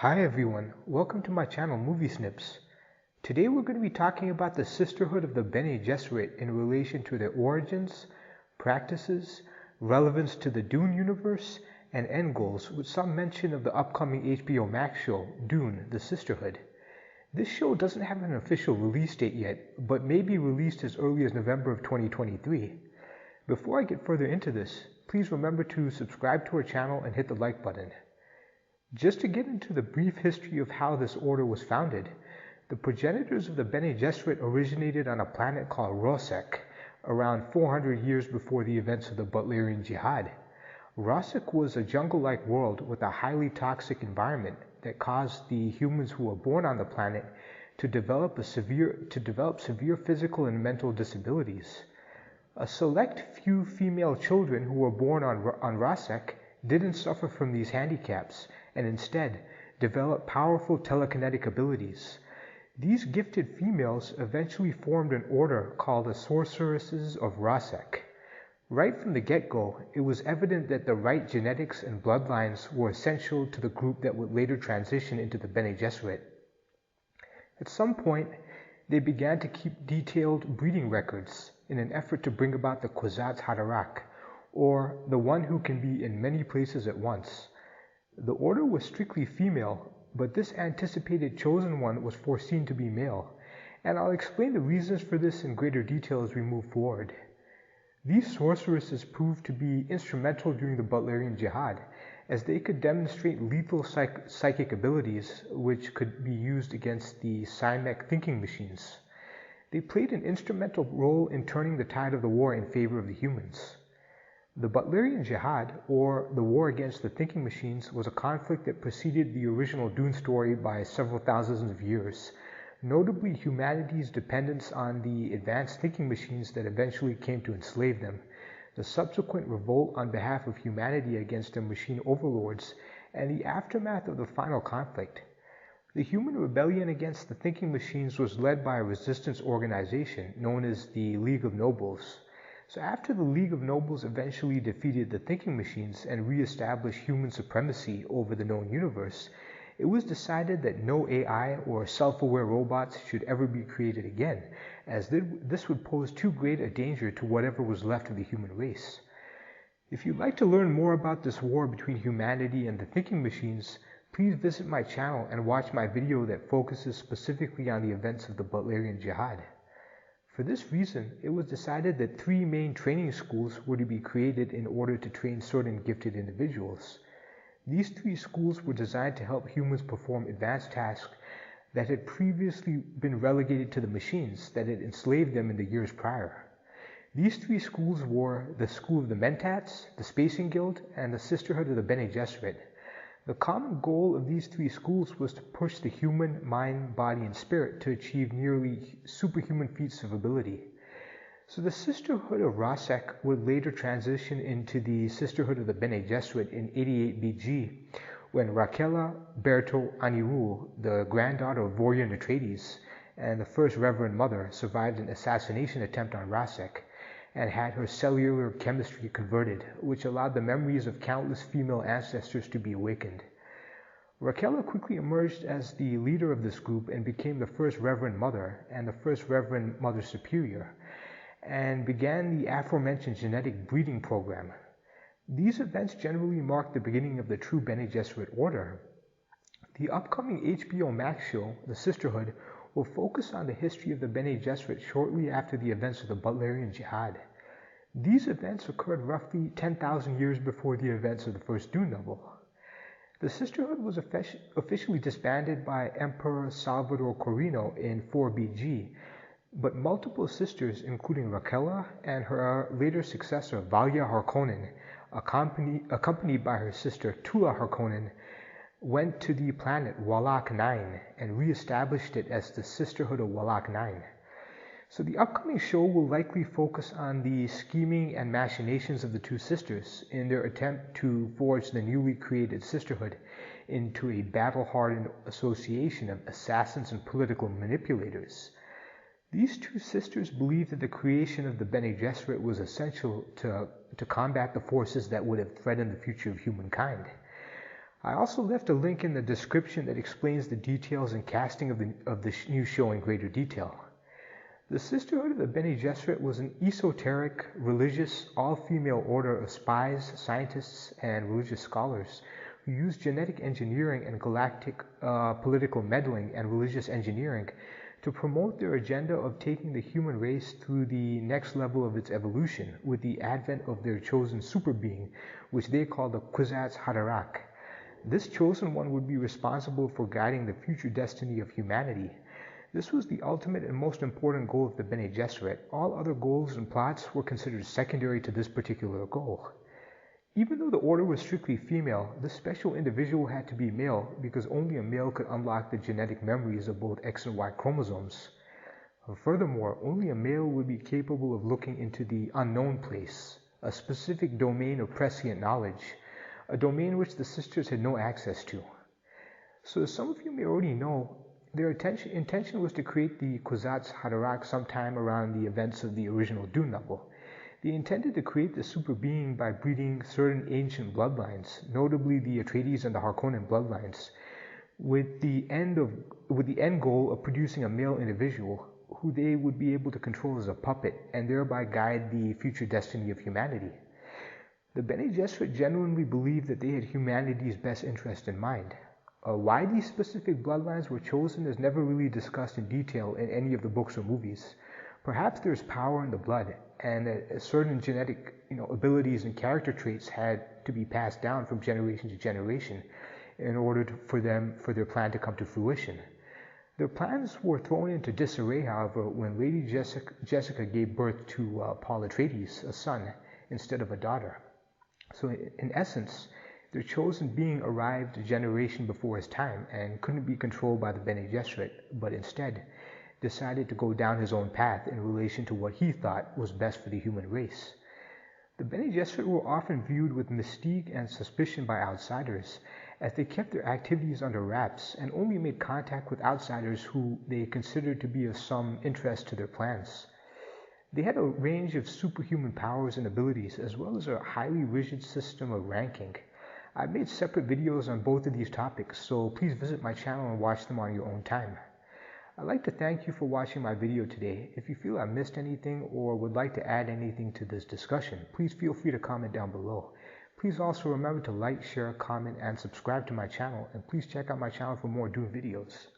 Hi everyone, welcome to my channel Moviesnips. Today we're going to be talking about the Sisterhood of the Bene Gesserit in relation to their origins, practices, relevance to the Dune universe, and end goals, with some mention of the upcoming HBO Max show, Dune, the Sisterhood. This show doesn't have an official release date yet, but may be released as early as November of 2023. Before I get further into this, please remember to subscribe to our channel and hit the like button. Just to get into the brief history of how this order was founded, the progenitors of the Bene Gesserit originated on a planet called Rosek, around 400 years before the events of the Butlerian Jihad. Rosek was a jungle-like world with a highly toxic environment that caused the humans who were born on the planet to develop severe physical and mental disabilities. A select few female children who were born on Rosek didn't suffer from these handicaps, and instead developed powerful telekinetic abilities. These gifted females eventually formed an order called the Sorceresses of Rosek. Right from the get-go, it was evident that the right genetics and bloodlines were essential to the group that would later transition into the Bene Gesserit. At some point, they began to keep detailed breeding records in an effort to bring about the Kwisatz Haderach, or the one who can be in many places at once. The order was strictly female, but this anticipated chosen one was foreseen to be male, and I'll explain the reasons for this in greater detail as we move forward. These sorceresses proved to be instrumental during the Butlerian Jihad, as they could demonstrate lethal psychic abilities which could be used against the Simek thinking machines. They played an instrumental role in turning the tide of the war in favor of the humans. The Butlerian Jihad, or the war against the thinking machines, was a conflict that preceded the original Dune story by several thousands of years, notably humanity's dependence on the advanced thinking machines that eventually came to enslave them, the subsequent revolt on behalf of humanity against their machine overlords, and the aftermath of the final conflict. The human rebellion against the thinking machines was led by a resistance organization known as the League of Nobles. So after the League of Nobles eventually defeated the thinking machines and re-established human supremacy over the known universe, it was decided that no AI or self-aware robots should ever be created again, as this would pose too great a danger to whatever was left of the human race. If you'd like to learn more about this war between humanity and the thinking machines, please visit my channel and watch my video that focuses specifically on the events of the Butlerian Jihad. For this reason, it was decided that 3 main training schools were to be created in order to train certain gifted individuals. These 3 schools were designed to help humans perform advanced tasks that had previously been relegated to the machines that had enslaved them in the years prior. These 3 schools were the School of the Mentats, the Spacing Guild, and the Sisterhood of the Bene Gesserit. The common goal of these 3 schools was to push the human mind, body, and spirit to achieve nearly superhuman feats of ability. So the Sisterhood of Rosek would later transition into the Sisterhood of the Bene Gesserit in 88 BG, when Raquella Berto Anirul, the granddaughter of Vorian Atreides and the first Reverend Mother, survived an assassination attempt on Rosek and had her cellular chemistry converted, which allowed the memories of countless female ancestors to be awakened. Raquella quickly emerged as the leader of this group and became the first Reverend Mother and the first Reverend Mother Superior, and began the aforementioned genetic breeding program. These events generally marked the beginning of the true Bene Gesserit order. The upcoming HBO Max show, The Sisterhood, will focus on the history of the Bene Gesserit shortly after the events of the Butlerian Jihad. These events occurred roughly 10,000 years before the events of the first Dune novel. The Sisterhood was officially disbanded by Emperor Salvador Corrino in 4 BG, but multiple sisters, including Raquella and her later successor Valia Harkonnen, accompanied by her sister Tula Harkonnen, went to the planet Wallach 9 and re-established it as the Sisterhood of Wallach 9. So the upcoming show will likely focus on the scheming and machinations of the 2 sisters in their attempt to forge the newly created Sisterhood into a battle-hardened association of assassins and political manipulators. These 2 sisters believed that the creation of the Bene Gesserit was essential to combat the forces that would have threatened the future of humankind. I also left a link in the description that explains the details and casting of the new show in greater detail. The Sisterhood of the Bene Gesserit was an esoteric, religious, all-female order of spies, scientists, and religious scholars who used genetic engineering and galactic political meddling and religious engineering to promote their agenda of taking the human race through the next level of its evolution with the advent of their chosen super being, which they called the Kwisatz Haderach. This chosen one would be responsible for guiding the future destiny of humanity. This was the ultimate and most important goal of the Bene Gesserit. All other goals and plots were considered secondary to this particular goal. Even though the order was strictly female, this special individual had to be male because only a male could unlock the genetic memories of both X and Y chromosomes. Furthermore, only a male would be capable of looking into the unknown place, a specific domain of prescient knowledge, a domain which the sisters had no access to. So as some of you may already know, their intention was to create the Kwisatz Haderach sometime around the events of the original Dune novel. They intended to create the super being by breeding certain ancient bloodlines, notably the Atreides and the Harkonnen bloodlines, with the end goal of producing a male individual who they would be able to control as a puppet and thereby guide the future destiny of humanity. The Bene Gesserit genuinely believed that they had humanity's best interest in mind. Why these specific bloodlines were chosen is never really discussed in detail in any of the books or movies. Perhaps there's power in the blood, and certain genetic abilities and character traits had to be passed down from generation to generation in order for their plan to come to fruition. Their plans were thrown into disarray, however, when Lady Jessica gave birth to Paul Atreides, a son, instead of a daughter. So in essence, their chosen being arrived a generation before his time and couldn't be controlled by the Bene Gesserit, but instead decided to go down his own path in relation to what he thought was best for the human race. The Bene Gesserit were often viewed with mystique and suspicion by outsiders, as they kept their activities under wraps and only made contact with outsiders who they considered to be of some interest to their plans. They had a range of superhuman powers and abilities, as well as a highly rigid system of ranking. I've made separate videos on both of these topics, so please visit my channel and watch them on your own time. I'd like to thank you for watching my video today. If you feel I missed anything or would like to add anything to this discussion, please feel free to comment down below. Please also remember to like, share, comment, and subscribe to my channel, and please check out my channel for more Dune videos.